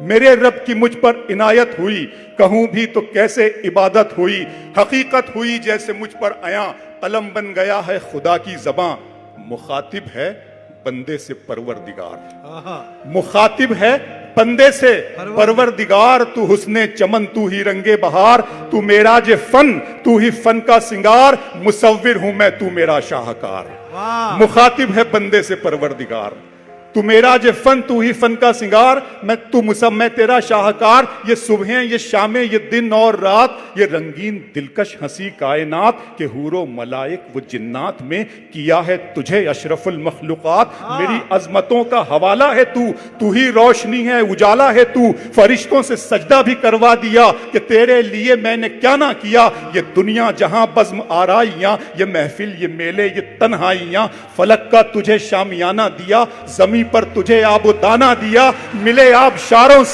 میرے رب کی مجھ پر عنایت ہوئی، کہوں بھی تو کیسے عبادت ہوئی، حقیقت ہوئی جیسے مجھ پر آیا، قلم بن گیا ہے خدا کی زباں، مخاطب ہے بندے سے پروردگار، مخاطب ہے بندے سے پروردگار، تو حسن چمن، تو ہی رنگ بہار، تو معراج فن، تو ہی فن کا سنگار، مصور ہوں میں، تو میرا شاہکار۔ مخاطب ہے بندے سے پروردگار، تو معراج فن، تو ہی فن کا سنگار، میں تیرا شاہکار۔ یہ صبحیں، یہ شامیں، یہ دن اور رات، یہ رنگین دلکش ہنسی کائنات، کہ حور و ملائک و جنات میں کیا ہے تجھے اشرف المخلوقات۔ میری عظمتوں کا حوالہ ہے تو ہی روشنی ہے، اجالا ہے تو، فرشتوں سے سجدہ بھی کروا دیا کہ تیرے لیے میں نے کیا نہ کیا۔ یہ دنیا جہاں بزم آرائیاں، یہ محفل، یہ میلے، یہ تنہائیاں، فلک کا تجھے شامیانہ دیا، زمیں پر تجھے آب و دانہ دیا، ملے آب شاروں